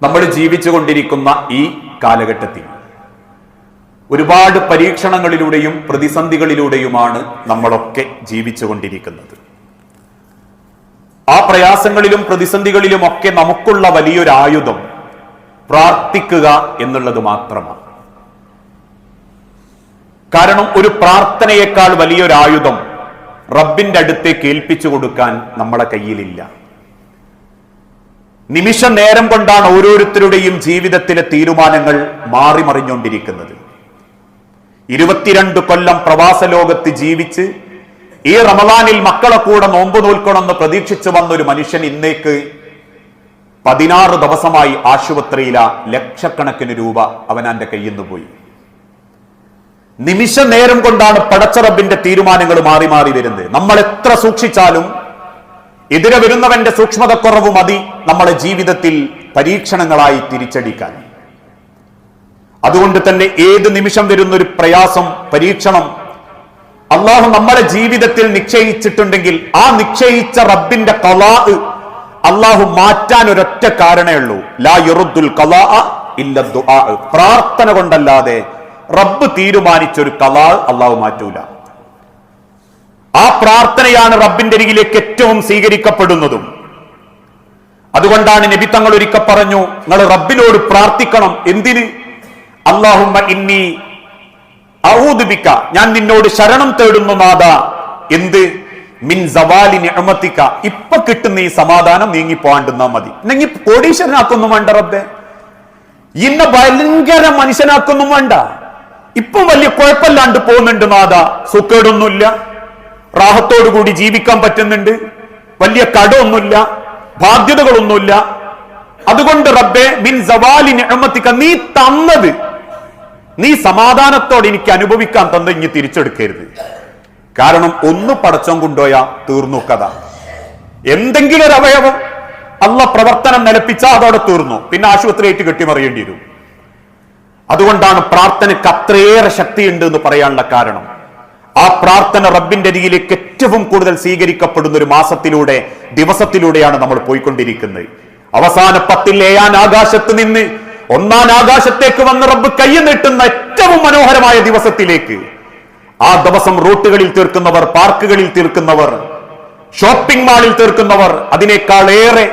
നമ്മൾ ജീവിച്ചുകൊണ്ടിരിക്കുന്ന ഈ കാലഘട്ടത്തിൽ ഒരുപാട് പരീക്ഷണങ്ങളിലൂടെയും പ്രതിസന്ധികളിലൂടെയുമാണ് നമ്മളൊക്കെ ജീവിച്ചുകൊണ്ടിരിക്കുന്നത്. ആ പ്രയാസങ്ങളിലും പ്രതിസന്ധികളിലുമൊക്കെ നമുക്കുള്ള വലിയൊരു ആയുധം പ്രാർത്ഥിക്കുക എന്നുള്ളത് മാത്രമാണ്. കാരണം ഒരു പ്രാർത്ഥനയേക്കാൾ വലിയൊരു ആയുധം റബ്ബിന്റെ അടുത്തേക്ക് ഏൽപ്പിച്ചു കൊടുക്കാൻ നമ്മളെ കയ്യിലില്ല. നിമിഷ നേരം കൊണ്ടാണ് ഓരോരുത്തരുടെയും ജീവിതത്തിലെ തീരുമാനങ്ങൾ മാറിമറിഞ്ഞുകൊണ്ടിരിക്കുന്നത്. 22 കൊല്ലം പ്രവാസ ലോകത്ത് ജീവിച്ച് ഈ റമളാനിൽ മക്കളെ കൂടെ നോമ്പ് നോൽക്കണമെന്ന് പ്രതീക്ഷിച്ചു വന്നൊരു മനുഷ്യൻ ഇന്നേക്ക് 16 ദിവസമായി ആശുപത്രിയില, ലക്ഷക്കണക്കിന് രൂപ അവനാന്റെ കയ്യിൽ നിന്ന് പോയി. നിമിഷ നേരം കൊണ്ടാണ് പടച്ച റബ്ബിന്റെ തീരുമാനങ്ങൾ മാറി മാറി വരുന്നത്. നമ്മൾ എത്ര സൂക്ഷിച്ചാലും എതിരെ വരുന്നവന്റെ സൂക്ഷ്മതക്കുറവ് മതി നമ്മളെ ജീവിതത്തിൽ പരീക്ഷണങ്ങളായി തിരിച്ചടിക്കാൻ. അതുകൊണ്ട് തന്നെ ഏത് നിമിഷം വരുന്നൊരു പ്രയാസം, പരീക്ഷണം അള്ളാഹു നമ്മുടെ ജീവിതത്തിൽ നിശ്ചയിച്ചിട്ടുണ്ടെങ്കിൽ ആ നിശ്ചയിച്ച റബ്ബിന്റെ ഖലാ അള്ളാഹു മാറ്റാൻ ഒരൊറ്റ കാരണമേ ഉള്ളൂ. ലാ യുറുദ്ദുൽ ഖലാ ഇല്ല ദുആ. പ്രാർത്ഥന കൊണ്ടല്ലാതെ റബ്ബ് തീരുമാനിച്ചൊരു ഖലാ അള്ളാഹു മാറ്റൂല. ആ പ്രാർത്ഥനയാണ് റബ്ബിന്റെ അരികിലേക്ക് ഏറ്റവും സ്വീകരിക്കപ്പെടുന്നതും. അതുകൊണ്ടാണ് നബി തങ്ങൾ ഒരിക്കൽ പറഞ്ഞു, നിങ്ങൾ റബ്ബിനോട് പ്രാർത്ഥിക്കണം. എന്തിന്? അല്ലാഹുമ്മ ഇന്നി അഊദു ബിക, ഞാൻ നിന്നോട് ശരണം തേടുന്നു നാഥ. എന്ത്? മിൻ സവാലി നിഅമതിക, ഇപ്പൊ കിട്ടുന്ന ഈ സമാധാനം നീങ്ങിപ്പോവാണ്ടിരുന്നാ മതി. എന്നെങ്കിൽ കോടീശ്വരനാക്കൊന്നും വേണ്ട റബ്ബേ, ഇന്ന ഭയങ്കര മനുഷ്യനാക്കൊന്നും വേണ്ട, ഇപ്പം വലിയ കുഴപ്പമില്ലാണ്ട് പോകുന്നുണ്ട് നാഥ, സുഖേടൊന്നുമില്ല, റാഹത്തോടുകൂടി ജീവിക്കാൻ പറ്റുന്നുണ്ട്, വലിയ കടമൊന്നുമില്ല, ബാധ്യതകളൊന്നുമില്ല. അതുകൊണ്ട് റബ്ബേ മിൻ സവാലി നിഅമതിക, നീ തന്നത്, നീ സമാധാനത്തോടെ എനിക്ക് അനുഭവിക്കാൻ തന്നത് ഇനി തിരിച്ചെടുക്കരുത്. കാരണം ഒന്ന് പടച്ചോൻ കൊണ്ടുപോയാ തീർന്നു കഥ. എന്തെങ്കിലും ഒരു അവയവം അള്ള പ്രവർത്തനം നിലപ്പിച്ചാൽ അതോടെ തീർന്നു, പിന്നെ ആശുപത്രിയായിട്ട് കെട്ടിമറിയേണ്ടി വരും. അതുകൊണ്ടാണ് പ്രാർത്ഥനയ്ക്ക് അത്രയേറെ ശക്തിയുണ്ട് എന്ന് പറയാനുള്ള കാരണം. ആ പ്രാർത്ഥന റബ്ബിന്റെ അരികിലേക്ക് ഏറ്റവും കൂടുതൽ സ്വീകരിക്കപ്പെടുന്ന ഒരു മാസത്തിലൂടെ, ദിവസത്തിലൂടെയാണ് നമ്മൾ പോയിക്കൊണ്ടിരിക്കുന്നത്. അവസാന 10 ഏഴാൻ ആകാശത്ത് നിന്ന് 1-ാം ആകാശത്തേക്ക് വന്ന് റബ്ബ് കൈ നീട്ടുന്ന ഏറ്റവും മനോഹരമായ ദിവസത്തിലേക്ക്. ആ ദിവസം റൂട്ടുകളിൽ തീർക്കുന്നവർ, പാർക്കുകളിൽ തീർക്കുന്നവർ, ഷോപ്പിംഗ് മാളിൽ തീർക്കുന്നവർ, അതിനേക്കാൾ ഏറെ